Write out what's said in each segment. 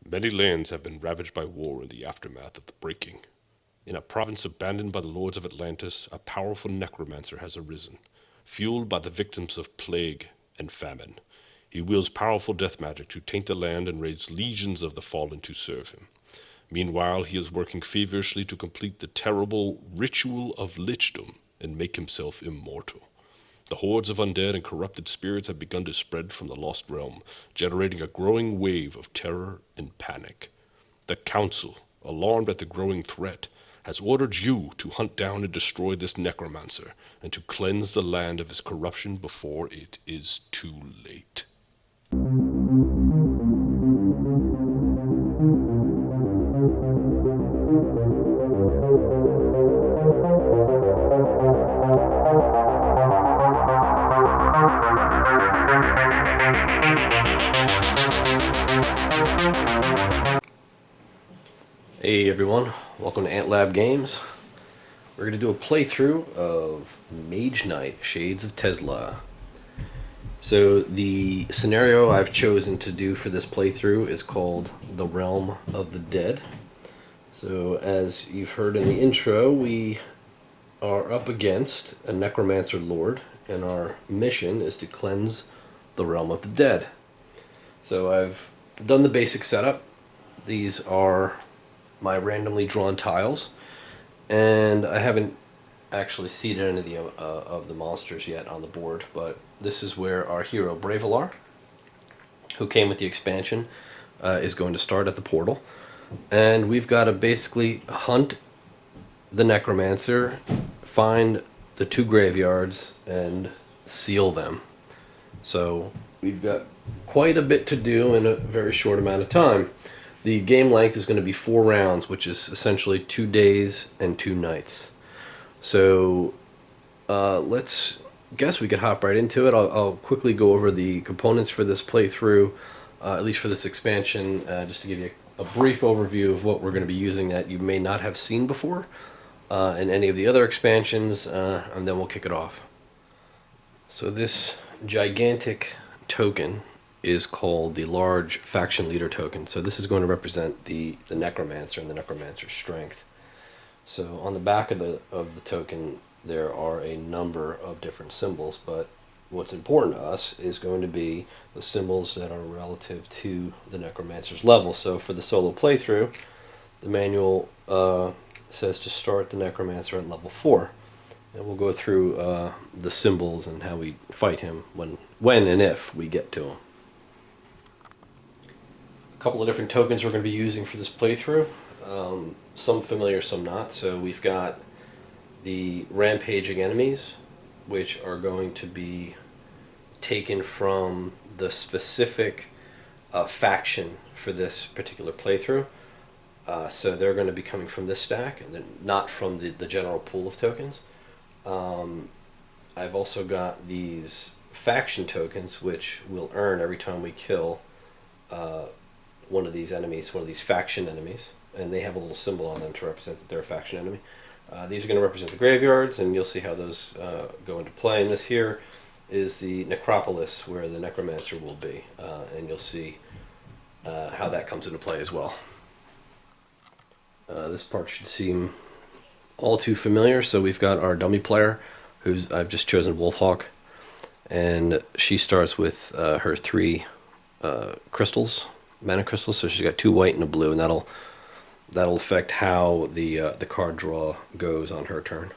Many lands have been ravaged by war in the aftermath of the breaking. In a province abandoned by the lords of Atlantis, a powerful necromancer has arisen, fueled by the victims of plague and famine. He wields powerful death magic to taint the land and raise legions of the fallen to serve him. Meanwhile, he is working feverishly to complete the terrible ritual of lichdom and make himself immortal. The hordes of undead and corrupted spirits have begun to spread from the lost realm, generating a growing wave of terror and panic. The Council, alarmed at the growing threat, has ordered you to hunt down and destroy this necromancer, and to cleanse the land of his corruption before it is too late. Hey everyone, welcome to Ant Lab Games. We're going to do a playthrough of Mage Knight, Shades of Tezla. So the scenario I've chosen to do for this playthrough is called The Realm of the Dead. So as you've heard in the intro, we are up against a necromancer lord, and our mission is to cleanse the Realm of the Dead. So I've done the basic setup. These are my randomly drawn tiles, and I haven't actually seeded any of the monsters yet on the board, but this is where our hero Bravelar, who came with the expansion, is going to start at the portal, and we've got to basically hunt the necromancer, find the two graveyards, and seal them. So we've got quite a bit to do in a very short amount of time. The game length is going to be 4 rounds, which is essentially 2 days and 2 nights. So let's guess we could hop right into it. I'll quickly go over the components for this playthrough, at least for this expansion, just to give you a brief overview of what we're going to be using that you may not have seen before in any of the other expansions, and then we'll kick it off. So this gigantic token is called the large faction leader token. So this is going to represent the necromancer and the necromancer's strength. So on the back of the token there are a number of different symbols, but what's important to us is going to be the symbols that are relative to the necromancer's level. So for the solo playthrough, the manual says to start the necromancer at level 4. And we'll go through the symbols and how we fight him when and if we get to him. A couple of different tokens we're going to be using for this playthrough. Some familiar, some not. So we've got the rampaging enemies, which are going to be taken from the specific faction for this particular playthrough. So they're going to be coming from this stack, and not from the general pool of tokens. I've also got these faction tokens, which we'll earn every time we kill one of these enemies, one of these faction enemies, and they have a little symbol on them to represent that they're a faction enemy. These are going to represent the graveyards, and you'll see how those go into play. And this here is the necropolis, where the necromancer will be, and you'll see how that comes into play as well. This part should seem all too familiar. So we've got our dummy player, I've just chosen Wolfhawk, and she starts with her 3 crystals, mana crystals. So she's got 2 white and a blue, and that'll affect how the card draw goes on her turn.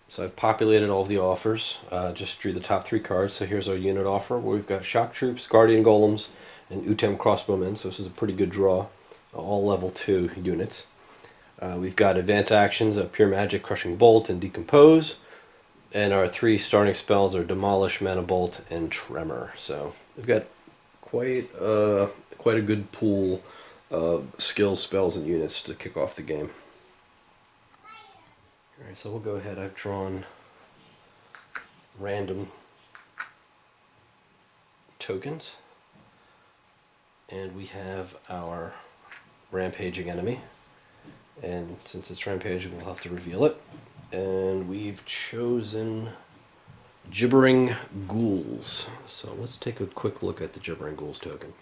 So I've populated all of the offers. Just drew the top 3 cards. So here's our unit offer, where we've got Shock Troops, Guardian Golems, and Utem Crossbowmen. So this is a pretty good draw, all level 2 units. We've got advanced actions of Pure Magic, Crushing Bolt, and Decompose. And our 3 starting spells are Demolish, Mana Bolt, and Tremor. So we've got quite a good pool of skills, spells, and units to kick off the game. Alright, so we'll go ahead. I've drawn random tokens. And we have our rampaging enemy. And since it's rampaging, we'll have to reveal it. And we've chosen Gibbering Ghouls. So let's take a quick look at the Gibbering Ghouls token.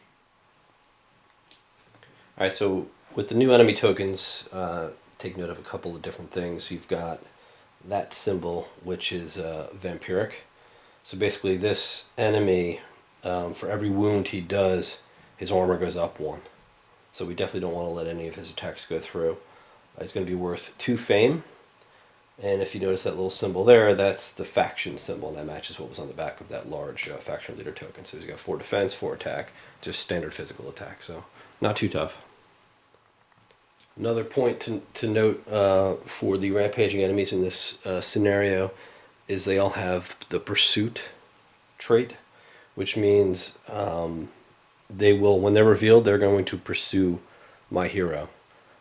Alright, so with the new enemy tokens, take note of a couple of different things. You've got that symbol, which is vampiric. So basically this enemy, for every wound he does, his armor goes up 1. So we definitely don't want to let any of his attacks go through. It's going to be worth 2 fame. And if you notice that little symbol there, that's the faction symbol, and that matches what was on the back of that large faction leader token. So he's got 4 defense, 4 attack, just standard physical attack, so not too tough. Another point to note for the rampaging enemies in this scenario is they all have the pursuit trait, which means they will, when they're revealed, they're going to pursue my hero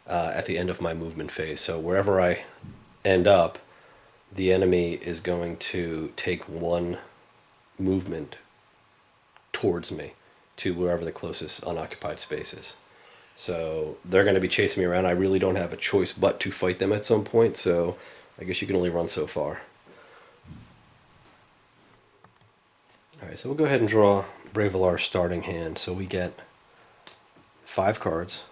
at the end of my movement phase. So wherever I end up, the enemy is going to take 1 movement towards me to wherever the closest unoccupied space is. So they're going to be chasing me around. I really don't have a choice but to fight them at some point, so I guess you can only run so far. Alright, so we'll go ahead and draw Bravelar's starting hand. So we get 5 cards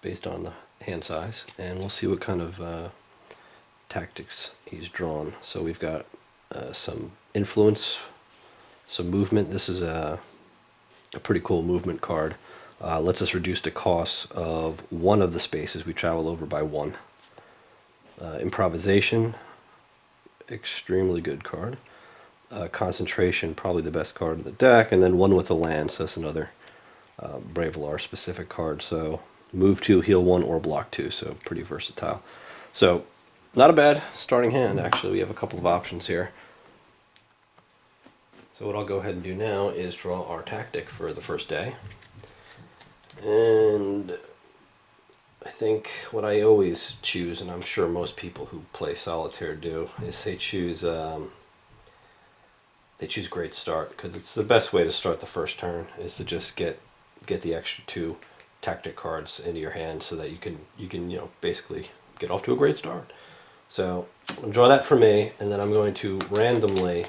based on the hand size, and we'll see what kind of tactics he's drawn. So we've got some influence, some movement. This is a pretty cool movement card. Lets us reduce the cost of 1 of the spaces we travel over by 1. Improvisation, extremely good card. Concentration, probably the best card in the deck, and then 1 with a land, so that's another Bravelar specific card. So move 2, heal 1, or block 2, so pretty versatile. So not a bad starting hand, actually. We have a couple of options here. So what I'll go ahead and do now is draw our tactic for the first day. And I think what I always choose, and I'm sure most people who play solitaire do, is they choose Great Start, because it's the best way to start the first turn, is to just get the extra 2 tactic cards into your hand so that you can basically get off to a great start. So I'm going to draw that for me, and then I'm going to randomly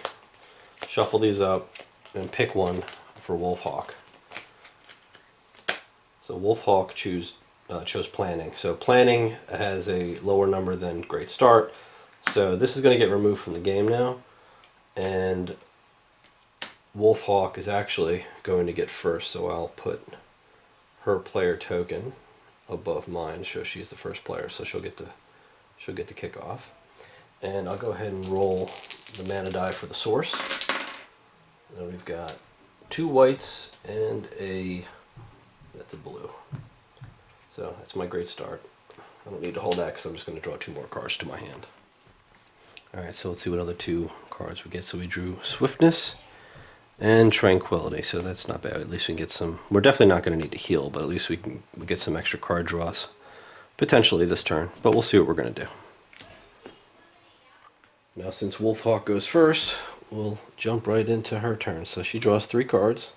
shuffle these up and pick one for Wolfhawk. So Wolfhawk chose Planning. So Planning has a lower number than Great Start. So this is going to get removed from the game now. And Wolfhawk is actually going to get first. So I'll put her player token above mine, so she's the first player. So she'll get to kick off. And I'll go ahead and roll the mana die for the source. And we've got 2 whites and that's a blue. So that's my Great Start. I don't need to hold that because I'm just going to draw 2 more cards to my hand. Alright, so let's see what other 2 cards we get. So we drew Swiftness and Tranquility, so that's not bad. At least we can get some. We're definitely not going to need to heal, but at least we get some extra card draws potentially this turn, but we'll see what we're going to do. Now since Wolfhawk goes first, we'll jump right into her turn. So she draws 3 cards.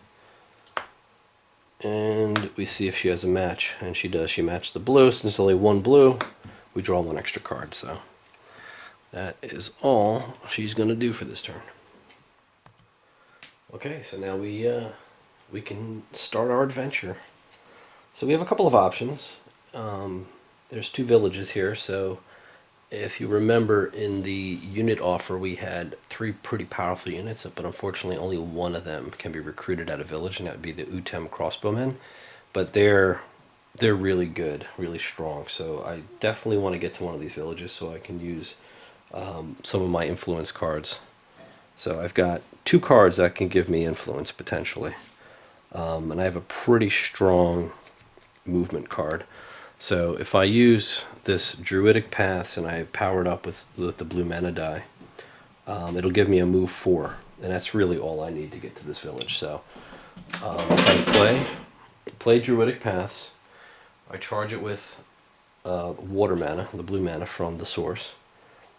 And we see if she has a match, and she does. She matched the blue. Since there's only 1 blue, we draw 1 extra card. So that is all she's going to do for this turn. Okay, so now we can start our adventure. So we have a couple of options. There's 2 villages here. So if you remember, in the unit offer, we had 3 pretty powerful units, but unfortunately only 1 of them can be recruited at a village, and that would be the Utem crossbowmen. But they're really good, really strong. So I definitely want to get to one of these villages so I can use some of my influence cards. So I've got 2 cards that can give me influence potentially, and I have a pretty strong movement card. So if I use this Druidic Paths and I power it up with the blue mana die, it'll give me a move 4, and that's really all I need to get to this village. So if I play Druidic Paths, I charge it with water mana, the blue mana from the source,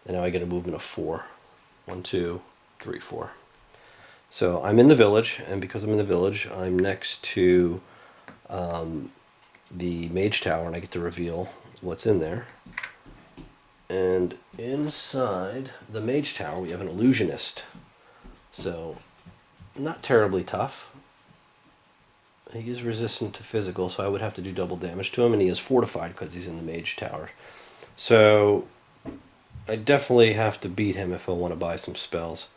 and now I get a movement of 4. 1, 2, 3, 4. So I'm in the village, and because I'm in the village, I'm next to the Mage Tower, and I get to reveal what's in there. And inside the Mage Tower, we have an Illusionist. So, not terribly tough. He is resistant to physical, so I would have to do double damage to him, and he is fortified because he's in the Mage Tower. So, I definitely have to beat him if I want to buy some spells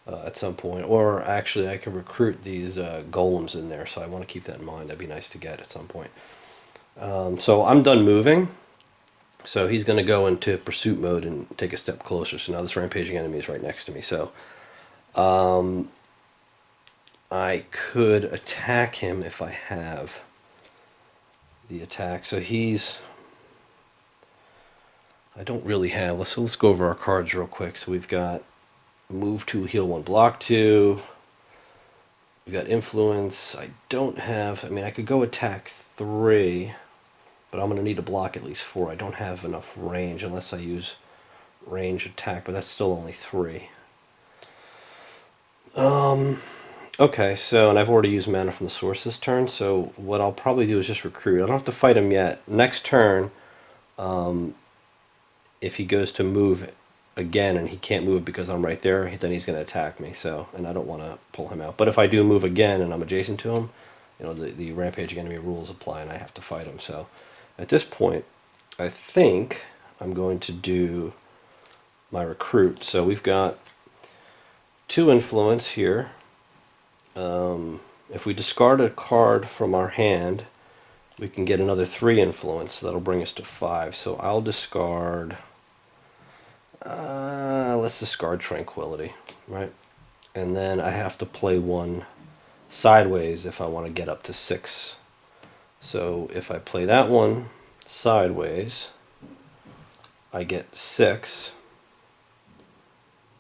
at some point. Or actually, I can recruit these golems in there, so I want to keep that in mind. That'd be nice to get at some point. So I'm done moving. So he's going to go into pursuit mode and take a step closer. So now this rampaging enemy is right next to me. So I could attack him if I have the attack. So I don't really have. Let's go over our cards real quick. So we've got move 2, heal 1, block 2. We've got influence. I don't have. I mean, I could go attack 3, but I'm going to need to block at least 4. I don't have enough range unless I use range attack, but that's still only 3. Okay, so, and I've already used mana from the source this turn, so what I'll probably do is just recruit. I don't have to fight him yet. Next turn, if he goes to move again and he can't move because I'm right there, then he's going to attack me, so, and I don't want to pull him out. But if I do move again and I'm adjacent to him, you know, the rampaging enemy rules apply and I have to fight him. So at this point, I think I'm going to do my recruit. So we've got 2 influence here. If we discard a card from our hand, we can get another 3 influence. That'll bring us to 5. So I'll discard, let's discard Tranquility, right? And then I have to play 1 sideways if I want to get up to 6. So if I play that one sideways, I get 6.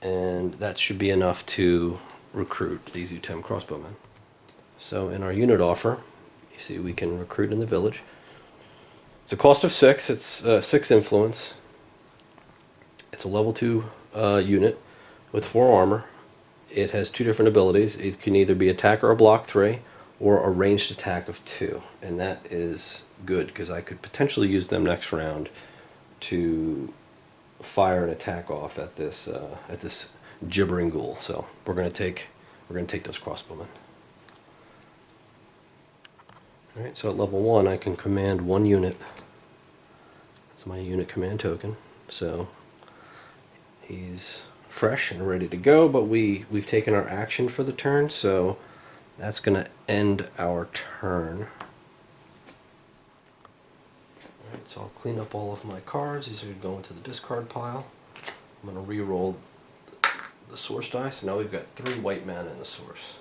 And that should be enough to recruit these U-10 crossbowmen. So in our unit offer, you see we can recruit in the village. It's a cost of 6. It's 6 influence. It's a level 2 unit with 4 armor. It has 2 different abilities. It can either be attack or a block 3, or a ranged attack of 2. And that is good because I could potentially use them next round to fire an attack off at this gibbering ghoul. So we're gonna take those crossbowmen. All right. So at level 1, I can command 1 unit. It's my unit command token. So he's fresh and ready to go. But we've taken our action for the turn. So that's gonna end our turn. Alright, so I'll clean up all of my cards. These are going to go into the discard pile. I'm going to re-roll the source dice. So now we've got 3 white mana in the source.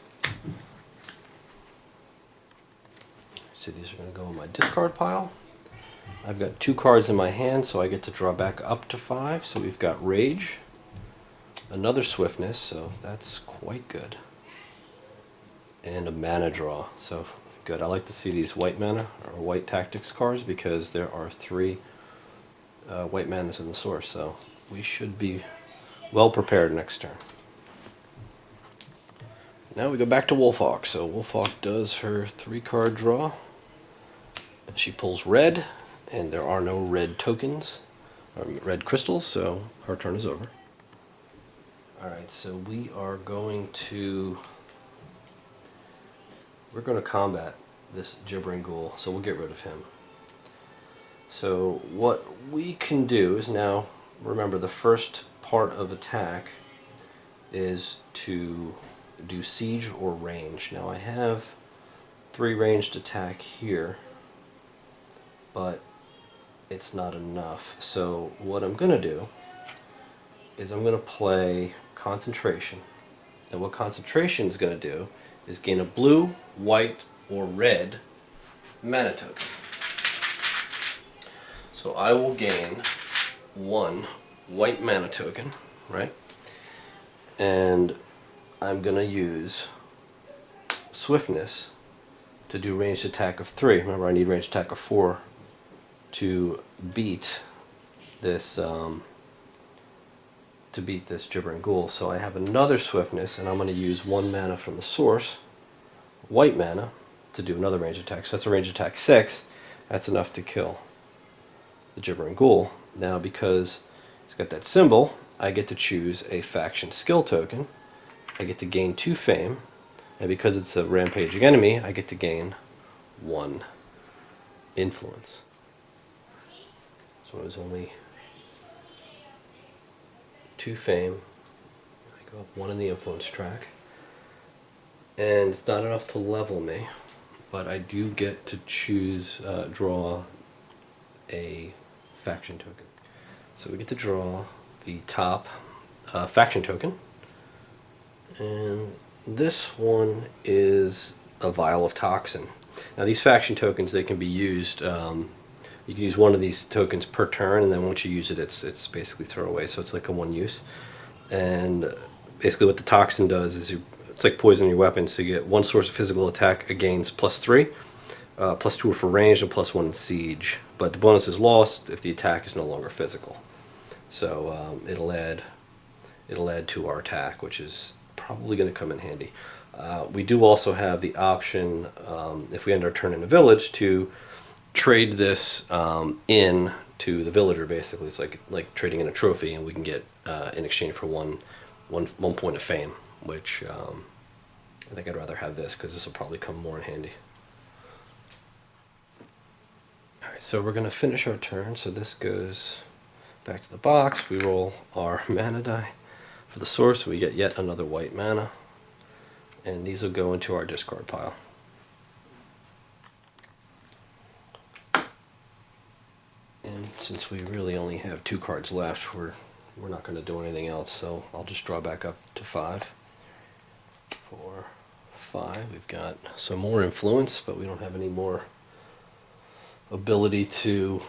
So these are going to go in my discard pile. I've got 2 cards in my hand, so I get to draw back up to 5. So we've got Rage, another Swiftness, so that's quite good, and a mana draw. So good. I like to see these white mana or white tactics cards because there are 3 white manas in the source. So we should be well prepared next turn. Now we go back to Wolfhawk. So Wolfhawk does her 3-card draw. She pulls red, and there are no red tokens, or red crystals, so her turn is over. Alright, so we're going to combat this gibbering ghoul, so we'll get rid of him. So what we can do is now, remember the first part of attack is to do siege or range. Now I have 3 ranged attack here, but it's not enough. So what I'm going to do is I'm going to play concentration. And what concentration is going to do is gain a blue, white, or red mana token. So I will gain 1 white mana token, right? And I'm going to use Swiftness to do ranged attack of 3. Remember, I need ranged attack of 4 to beat this gibbering ghoul. So I have another Swiftness, and I'm going to use 1 mana from the source, white mana, to do another range attack. So that's a range attack 6. That's enough to kill the gibbering ghoul. Now, because It's got that symbol. I get to choose a faction skill token. I get to gain 2 fame, and because it's a rampaging enemy, I get to gain 1 influence. So it was only 2 fame. I go up 1 in the influence track. And it's not enough to level me, but I do get to choose, draw a faction token. So we get to draw the top faction token. And this one is a vial of toxin. Now these faction tokens, they can be used, you can use one of these tokens per turn, and then once you use it, it's basically throw away, so it's like a one use. And basically what the toxin does is it's like poison your weapon, so you get 1 source of physical attack gains +3, +2 for range, and +1 in siege. But the bonus is lost if the attack is no longer physical. So it'll add to our attack, which is probably going to come in handy. We do also have the option, if we end our turn in a village, to trade this in to the villager. Basically, it's like trading in a trophy, and we can get in exchange for one point of fame, which I think I'd rather have this because this will probably come more in handy. Alright, so we're going to finish our turn. So this goes back to the box. We roll our mana die for the source. We get yet another white mana. And these will go into our discard pile. And since we really only have 2 cards left, we're not going to do anything else. So I'll just draw back up to 5. 4, 5. We've got some more influence, but we don't have any more ability to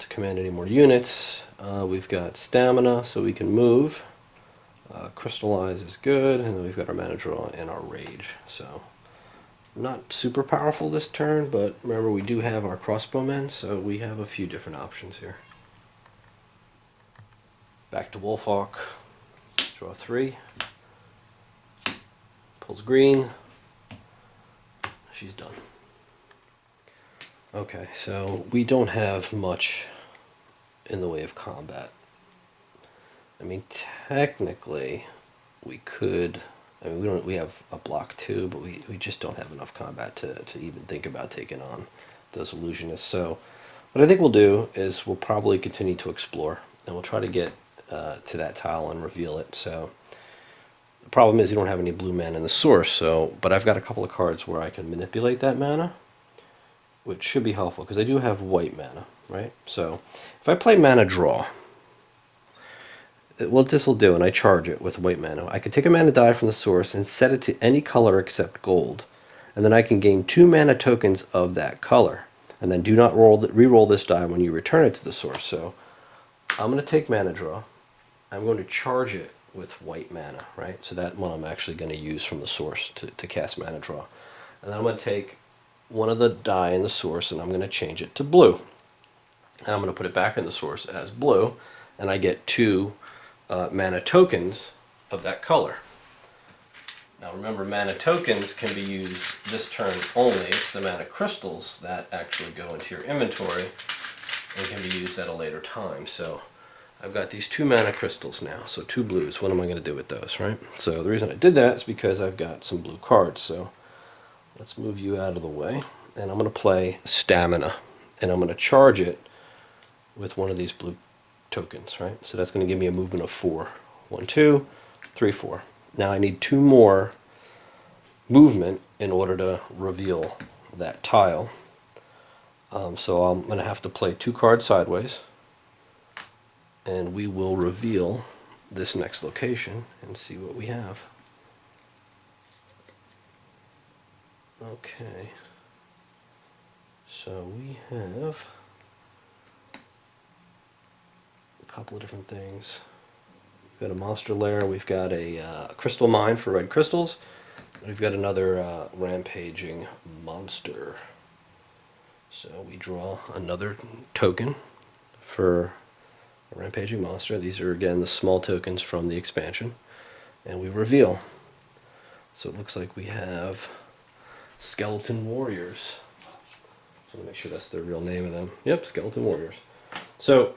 command any more units. We've got stamina, so we can move. Crystallize is good, and then we've got our mana draw and our rage. So not super powerful this turn, but remember we do have our crossbowmen, so we have a few different options here. Back to Wolfhawk. Draw 3. Pulls green. She's done. Okay, so we don't have much in the way of combat. I mean, technically, we could. I mean, we have a block 2, but we just don't have enough combat to even think about taking on those illusionists. So, what I think we'll do is we'll probably continue to explore, and we'll try to get to that tile and reveal it. So, the problem is you don't have any blue mana in the source. So, but I've got a couple of cards where I can manipulate that mana, which should be helpful because I do have white mana, right? So, if I play mana draw. What this will do, and I charge it with white mana, I could take a mana die from the source and set it to any color except gold, and then I can gain 2 mana tokens of that color, and then do not re-roll this die when you return it to the source. So I'm going to take mana draw, I'm going to charge it with white mana, right? So that one I'm actually going to use from the source to cast mana draw, and then I'm going to take one of the die in the source and I'm going to change it to blue, and I'm going to put it back in the source as blue, and I get 2 mana tokens of that color. Now remember, mana tokens can be used this turn only. It's the mana crystals that actually go into your inventory and can be used at a later time. So I've got these 2 mana crystals now, so 2 blues. What am I going to do with those, right? So the reason I did that is because I've got some blue cards. So let's move you out of the way, and I'm going to play stamina, and I'm going to charge it with one of these blue tokens, right? So that's going to give me a movement of 4. 1, 2, 3, 4. Now I need 2 more movement in order to reveal that tile. So I'm going to have to play 2 cards sideways, and we will reveal this next location and see what we have. Okay. So we have couple of different things. We've got a monster lair, we've got a crystal mine for red crystals, and we've got another rampaging monster. So we draw another token for a rampaging monster. These are again the small tokens from the expansion, and we reveal. So it looks like we have skeleton warriors. So let me make sure that's the real name of them. Yep, skeleton warriors. So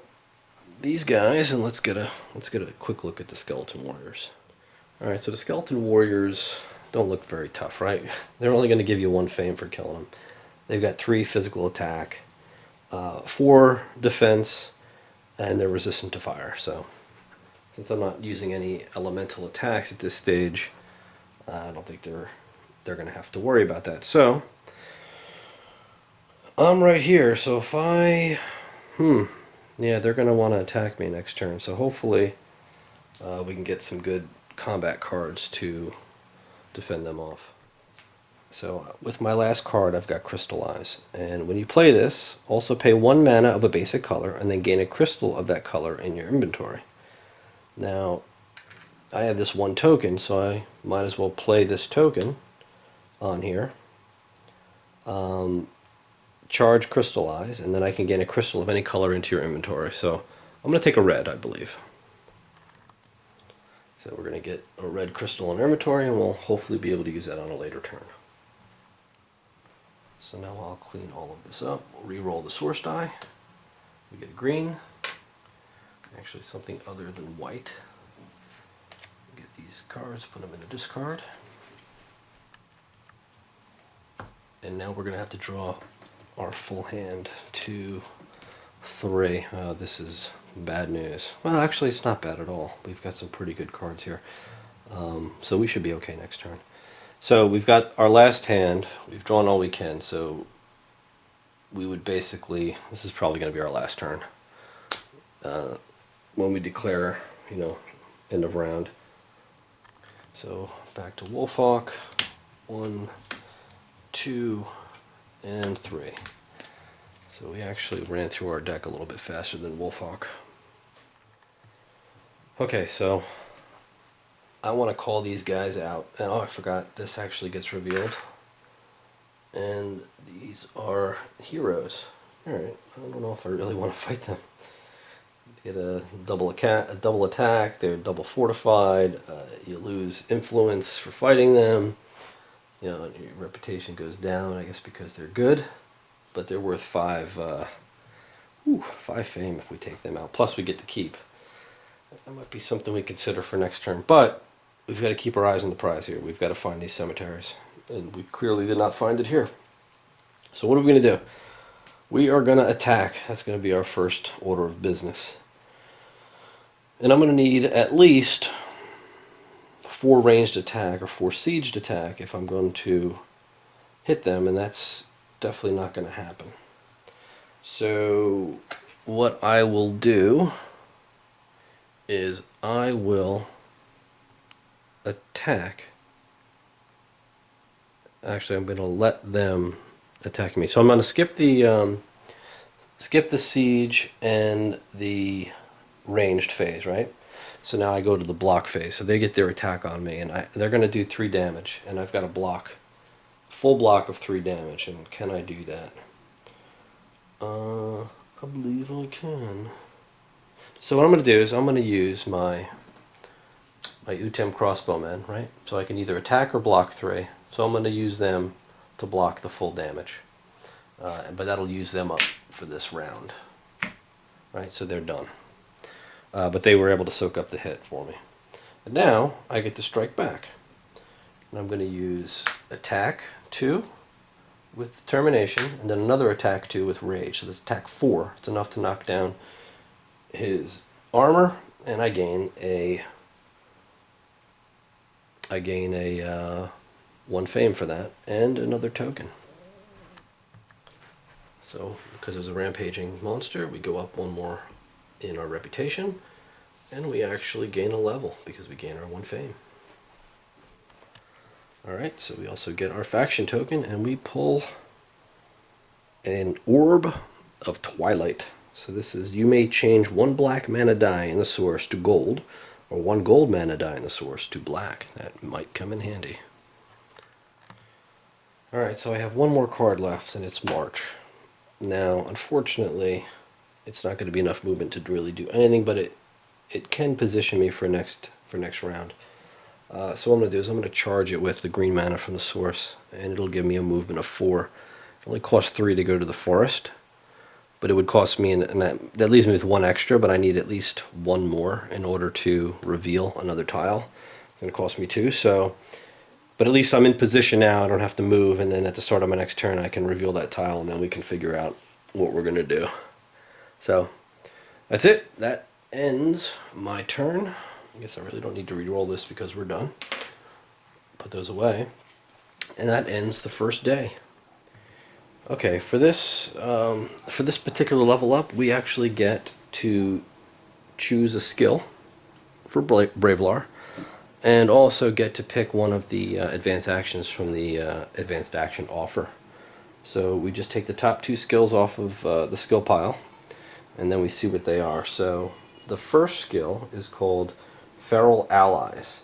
these guys, and let's get a quick look at the skeleton warriors. All right, so the skeleton warriors don't look very tough, right? They're only going to give you 1 fame for killing them. They've got 3 physical attack, 4 defense, and they're resistant to fire. So since I'm not using any elemental attacks at this stage, I don't think they're going to have to worry about that. So I'm right here. So if I, yeah, they're going to want to attack me next turn. So hopefully we can get some good combat cards to defend them off. So with my last card, I've got Crystallize. And when you play this, also pay 1 mana of a basic color and then gain a crystal of that color in your inventory. Now, I have this 1 token, so I might as well play this token on here. Charge Crystallize, and then I can gain a crystal of any color into your inventory. So I'm going to take a red, I believe. So we're going to get a red crystal in our inventory, and we'll hopefully be able to use that on a later turn. So now I'll clean all of this up. We'll re-roll the source die. We get green. Actually something other than white. Get these cards, put them in the discard. And now we're going to have to draw our full hand. 2, 3. This is bad news. Well, actually it's not bad at all. We've got some pretty good cards here. So we should be okay next turn. So we've got our last hand. We've drawn all we can. So we would basically, this is probably going to be our last turn. When we declare, end of round. So back to Wolfhawk. 1, 2, and 3. So we actually ran through our deck a little bit faster than Wolfhawk. Okay, so I want to call these guys out. And oh, I forgot, this actually gets revealed. And these are heroes. Alright, I don't know if I really want to fight them. They get a double attack, they're double fortified, you lose influence for fighting them. Your reputation goes down, I guess, because they're good. But they're worth 5 fame if we take them out. Plus we get to keep. That might be something we consider for next turn. But we've got to keep our eyes on the prize here. We've got to find these cemeteries. And we clearly did not find it here. So what are we going to do? We are going to attack. That's going to be our first order of business. And I'm going to need at least 4 ranged attack or 4 sieged attack if I'm going to hit them. And that's definitely not going to happen. So what I will do is I will attack. Actually, I'm going to let them attack me. So I'm going to skip the siege and the ranged phase, right? So now I go to the block phase. So they get their attack on me, and they're going to do 3 damage, and I've got a block, full block of 3 damage. And can I do that? I believe I can. So what I'm going to do is I'm going to use my Utem crossbowmen, right? So I can either attack or block 3. So I'm going to use them to block the full damage. But that'll use them up for this round. Right, so they're done. But they were able to soak up the hit for me. And now I get to strike back. And I'm going to use attack 2 with determination, and then another attack 2 with rage. So this attack 4. It's enough to knock down his armor, and I gain a 1 fame for that, and another token. So because there's a rampaging monster, we go up 1 more in our reputation, and we actually gain a level because we gain our 1 fame. Alright, so we also get our faction token, and we pull an Orb of Twilight. So this is, you may change 1 black mana die in the source to gold, or 1 gold mana die in the source to black. That might come in handy. Alright, so I have 1 more card left, and it's March. Now, unfortunately, it's not going to be enough movement to really do anything, but it can position me for next round. So what I'm going to do is I'm going to charge it with the green mana from the source, and it'll give me a movement of 4. It only costs 3 to go to the forest, but it would cost me, and that leaves me with one extra, but I need at least one more in order to reveal another tile. It's going to cost me two, so, but at least I'm in position now. I don't have to move, and then at the start of my next turn I can reveal that tile, and then we can figure out what we're going to do. So that's it. That ends my turn. I guess I really don't need to re-roll this because we're done. Put those away. And that ends the first day. Okay, for this particular level up, we actually get to choose a skill for Bravelar, and also get to pick one of the advanced actions from the advanced action offer. So we just take the top two skills off of the skill pile, and then we see what they are. So the first skill is called Feral Allies.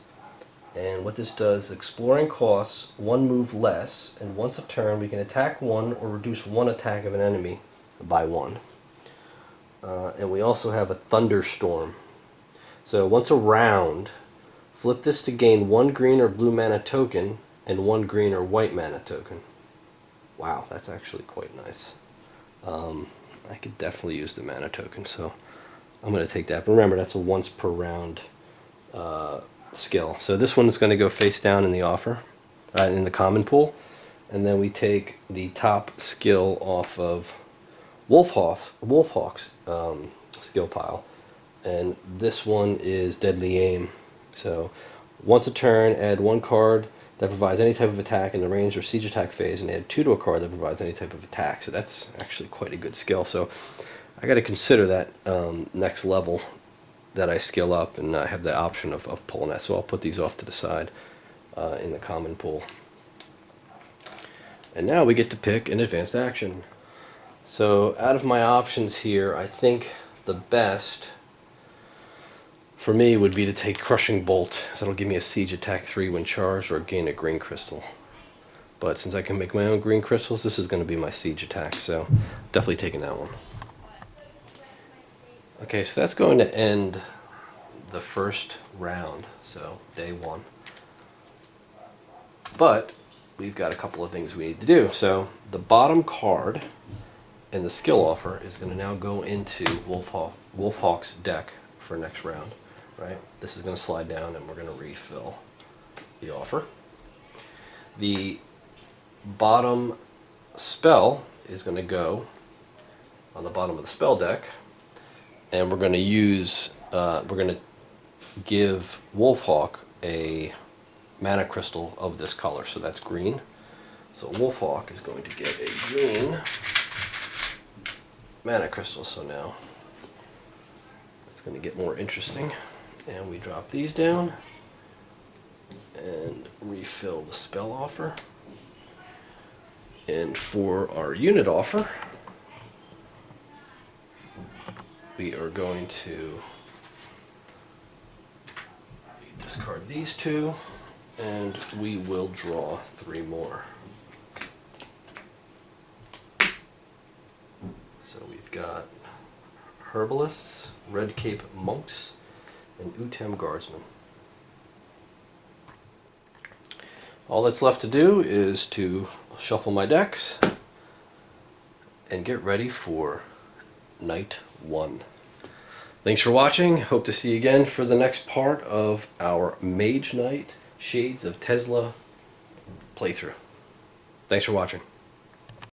And what this does, exploring costs one move less, and once a turn we can attack one or reduce one attack of an enemy by one. And we also have a Thunderstorm. So once a round, flip this to gain one green or blue mana token and one green or white mana token. Wow, that's actually quite nice. I could definitely use the mana token, so I'm going to take that. But remember, that's a once per round skill. So this one is going to go face down in the offer, in the common pool, and then we take the top skill off of Wolfhawk's skill pile, and this one is Deadly Aim. So once a turn, add one card that provides any type of attack in the range or siege attack phase, and add two to a card that provides any type of attack. So that's actually quite a good skill. So I got to consider that next level that I skill up, and I have the option of pulling that. So I'll put these off to the side in the common pool. And now we get to pick an advanced action. So out of my options here, I think the best for me would be to take Crushing Bolt, so that'll give me a siege attack 3 when charged, or gain a green crystal. But since I can make my own green crystals, this is going to be my siege attack, so definitely taking that one. Okay, so that's going to end the first round, so day one. But we've got a couple of things we need to do. So the bottom card in the skill offer is going to now go into Wolfhawk's deck for next round. Right? This is going to slide down, and we're going to refill the offer. The bottom spell is going to go on the bottom of the spell deck, and we're going to use, we're going to give Wolfhawk a mana crystal of this color, so that's green. So Wolfhawk is going to get a green mana crystal, so now it's going to get more interesting. And we drop these down and refill the spell offer. And for our unit offer, we are going to discard these two, and we will draw 3 more. So we've got Herbalists, Red Cape Monks, and Utem Guardsman. All that's left to do is to shuffle my decks and get ready for night 1. Thanks for watching. Hope to see you again for the next part of our Mage Knight Shades of Tezla playthrough. Thanks for watching.